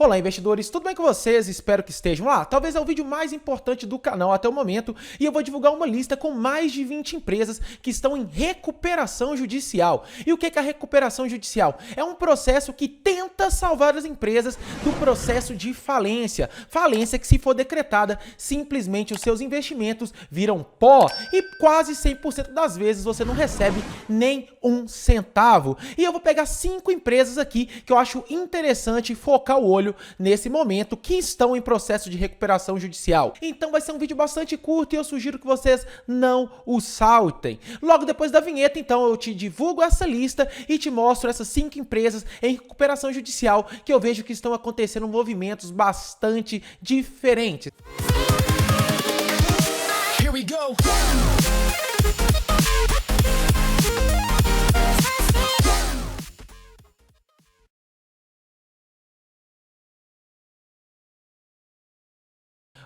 Olá, investidores, tudo bem com vocês? Espero que estejam lá. Talvez é o vídeo mais importante do canal até o momento e eu vou divulgar uma lista com mais de 20 empresas que estão em recuperação judicial. E o que é a recuperação judicial? É um processo que tenta salvar as empresas do processo de falência. Falência que, se for decretada, simplesmente os seus investimentos viram pó e quase 100% das vezes você não recebe nem um centavo. E eu vou pegar 5 empresas aqui que eu acho interessante focar o olho nesse momento, que estão em processo de recuperação judicial. Então vai ser um vídeo bastante curto e eu sugiro que vocês não o saltem. Logo depois da vinheta, então, eu te divulgo essa lista e te mostro essas 5 empresas em recuperação judicial que eu vejo que estão acontecendo movimentos bastante diferentes. Here we go.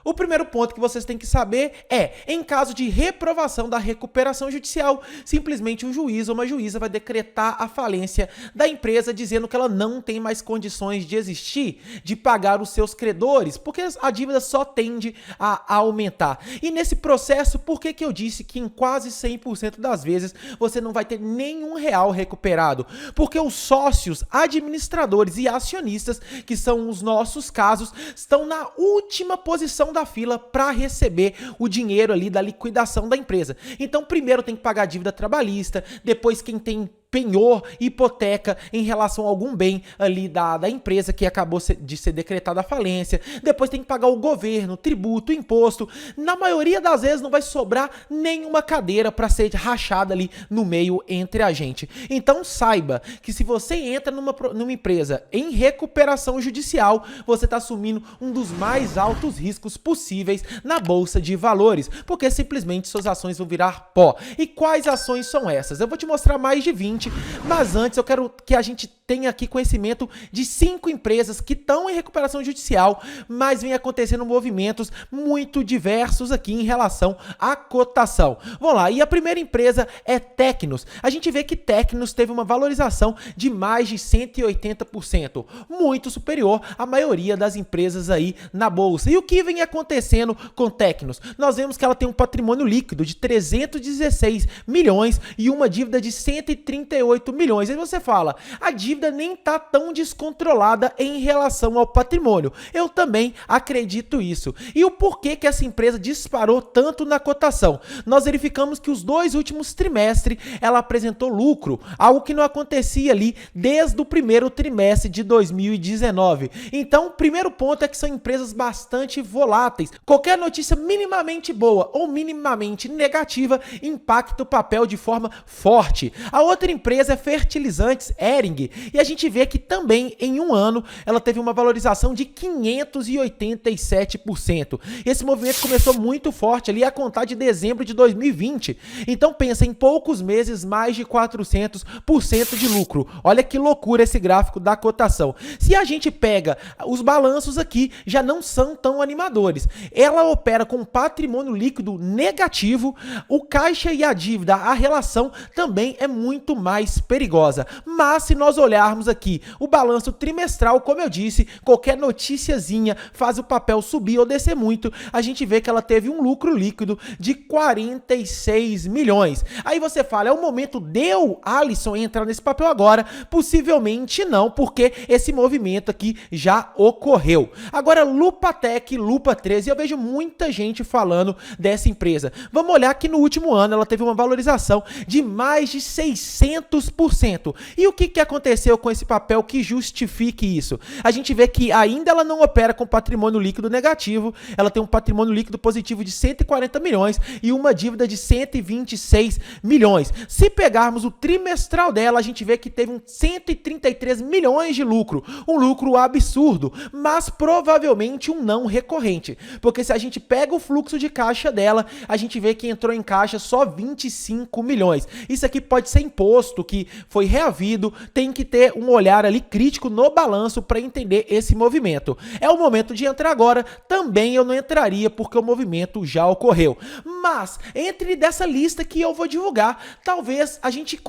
O primeiro ponto que vocês têm que saber é, em caso de reprovação da recuperação judicial, simplesmente um juiz ou uma juíza vai decretar a falência da empresa, dizendo que ela não tem mais condições de existir, de pagar os seus credores, porque a dívida só tende a aumentar. E nesse processo, por que eu disse que em quase 100% das vezes você não vai ter nenhum real recuperado? Porque os sócios, administradores e acionistas, que são os nossos casos, estão na última posição da fila para receber o dinheiro ali da liquidação da empresa. Então, primeiro tem que pagar a dívida trabalhista, depois quem tem penhor, hipoteca em relação a algum bem ali da empresa que acabou de ser decretada a falência. Depois tem que pagar o governo, tributo, imposto. Na maioria das vezes não vai sobrar nenhuma cadeira para ser rachada ali no meio entre a gente. Então saiba que se você entra numa empresa em recuperação judicial, você está assumindo um dos mais altos riscos possíveis na bolsa de valores, porque simplesmente suas ações vão virar pó. E quais ações são essas? Eu vou te mostrar mais de 20. Mas antes eu quero que a gente tenha aqui conhecimento de 5 empresas que estão em recuperação judicial, mas vem acontecendo movimentos muito diversos aqui em relação à cotação. Vamos lá, e a primeira empresa é Tecnos. A gente vê que Tecnos teve uma valorização de mais de 180%, muito superior à maioria das empresas aí na bolsa. E o que vem acontecendo com Tecnos? Nós vemos que ela tem um patrimônio líquido de 316 milhões e uma dívida de 138 milhões. Aí você fala, a dívida nem tá tão descontrolada em relação ao patrimônio. Eu também acredito isso. E o porquê que essa empresa disparou tanto na cotação? Nós verificamos que os 2 últimos trimestres ela apresentou lucro, algo que não acontecia ali desde o primeiro trimestre de 2019. Então, o primeiro ponto é que são empresas bastante voláteis. Qualquer notícia minimamente boa ou minimamente negativa impacta o papel de forma forte. A outra empresa é Fertilizantes Hering, e a gente vê que também em um ano ela teve uma valorização de 587%. Esse movimento começou muito forte ali a contar de dezembro de 2020. Então pensa, em poucos meses mais de 400% de lucro. Olha que loucura esse gráfico da cotação. Se a gente pega os balanços aqui, já não são tão animadores. Ela opera com patrimônio líquido negativo, o caixa e a dívida, a relação também é muito mais perigosa. Mas se nós olharmos aqui o balanço trimestral, como eu disse, qualquer noticiazinha faz o papel subir ou descer muito, a gente vê que ela teve um lucro líquido de 46 milhões. Aí você fala, é o momento de eu, Alisson, entrar nesse papel agora? Possivelmente não, porque esse movimento aqui já ocorreu. Agora, Lupatec, Lupa 13, eu vejo muita gente falando dessa empresa. Vamos olhar que no último ano ela teve uma valorização de mais de 600%. E o que aconteceu com esse papel que justifique isso? A gente vê que ainda ela não opera com patrimônio líquido negativo, ela tem um patrimônio líquido positivo de 140 milhões e uma dívida de 126 milhões. Se pegarmos o trimestral dela, a gente vê que teve 133 milhões de lucro, um lucro absurdo, mas provavelmente um não recorrente, porque se a gente pega o fluxo de caixa dela, a gente vê que entrou em caixa só 25 milhões. Isso aqui pode ser imposto, que foi reavido, tem que ter um olhar ali crítico no balanço para entender esse movimento. É o momento de entrar agora? Também eu não entraria porque o movimento já ocorreu. Mas, entre dessa lista que eu vou divulgar, talvez a gente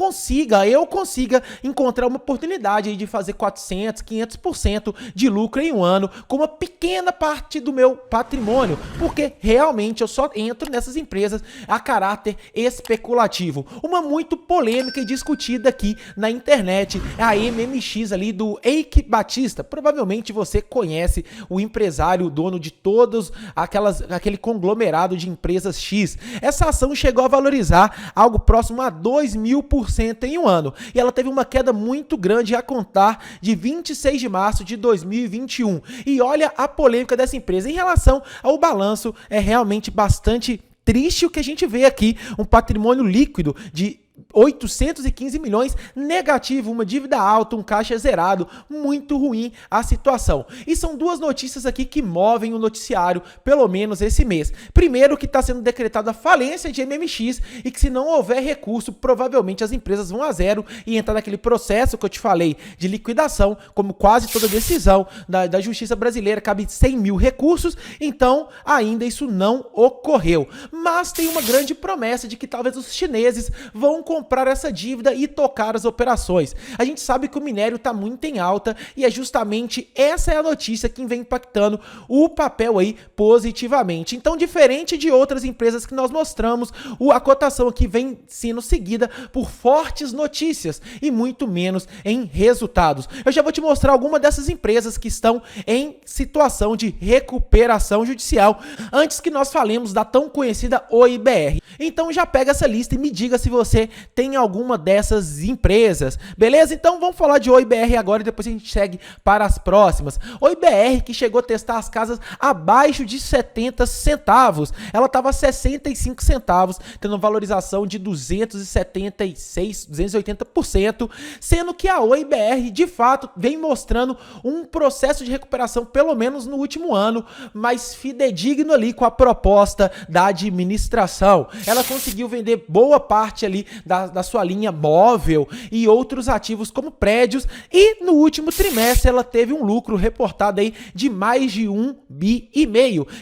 eu consiga encontrar uma oportunidade aí de fazer 400, 500% de lucro em um ano com uma pequena parte do meu patrimônio, porque realmente eu só entro nessas empresas a caráter especulativo. Uma muito polêmica e discutida aqui na internet é a MMX ali do Eike Batista. Provavelmente você conhece o empresário, dono de todos aquele conglomerado de empresas X. Essa ação chegou a valorizar algo próximo a 2.000% em um ano, e ela teve uma queda muito grande a contar de 26 de março de 2021. E olha a polêmica dessa empresa em relação ao balanço, é realmente bastante triste o que a gente vê aqui, um patrimônio líquido de 815 milhões, negativo, uma dívida alta, um caixa zerado, muito ruim a situação. E são duas notícias aqui que movem o noticiário, pelo menos esse mês. Primeiro, que está sendo decretada a falência de MMX e que, se não houver recurso, provavelmente as empresas vão a zero e entrar naquele processo que eu te falei de liquidação, como quase toda decisão da justiça brasileira cabe 100 mil recursos, então ainda isso não ocorreu. Mas tem uma grande promessa de que talvez os chineses vão comprar essa dívida e tocar as operações. A gente sabe que o minério está muito em alta e é justamente essa é a notícia que vem impactando o papel aí positivamente. Então, diferente de outras empresas que nós mostramos, a cotação aqui vem sendo seguida por fortes notícias e muito menos em resultados. Eu já vou te mostrar alguma dessas empresas que estão em situação de recuperação judicial antes que nós falemos da tão conhecida OIBR. Então já pega essa lista e me diga se você tem alguma dessas empresas, beleza? Então vamos falar de OIBR agora e depois a gente segue para as próximas. OIBR, que chegou a testar as casas abaixo de 70 centavos, ela estava a 65 centavos, tendo uma valorização de 276, 280%, sendo que a OIBR de fato vem mostrando um processo de recuperação, pelo menos no último ano, mais fidedigno ali com a proposta da administração. Ela conseguiu vender boa parte ali da sua linha móvel e outros ativos como prédios, e no último trimestre ela teve um lucro reportado aí de mais de 1,5 bi.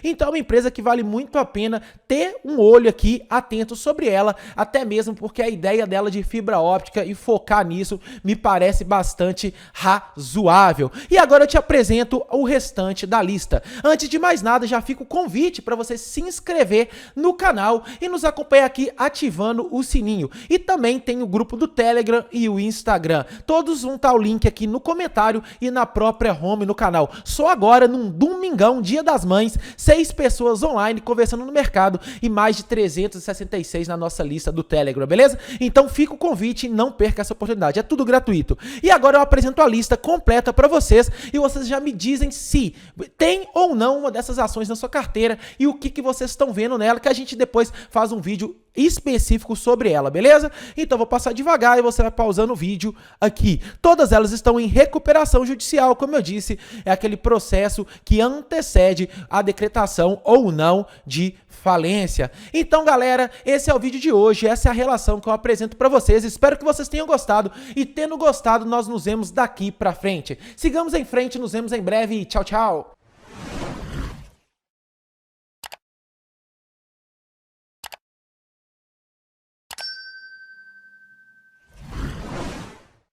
Então é uma empresa que vale muito a pena ter um olho aqui atento sobre ela, até mesmo porque a ideia dela de fibra óptica e focar nisso me parece bastante razoável. E agora eu te apresento o restante da lista. Antes de mais nada, já fica o convite para você se inscrever no canal e nos acompanhar aqui ativando o sininho. E também tem o grupo do Telegram e o Instagram. Todos vão estar o link aqui no comentário e na própria home no canal. Só agora, num domingão, Dia das Mães, 6 pessoas online conversando no mercado e mais de 366 na nossa lista do Telegram, beleza? Então fica o convite e não perca essa oportunidade. É tudo gratuito. E agora eu apresento a lista completa para vocês e vocês já me dizem se tem ou não uma dessas ações na sua carteira e o que vocês estão vendo nela, que a gente depois faz um vídeo específico sobre ela, beleza? Então vou passar devagar e você vai pausando o vídeo aqui. Todas elas estão em recuperação judicial, como eu disse, é aquele processo que antecede a decretação ou não de falência. Então, galera, esse é o vídeo de hoje, essa é a relação que eu apresento para vocês. Espero que vocês tenham gostado e, tendo gostado, nós nos vemos daqui pra frente. Sigamos em frente, nos vemos em breve e tchau, tchau!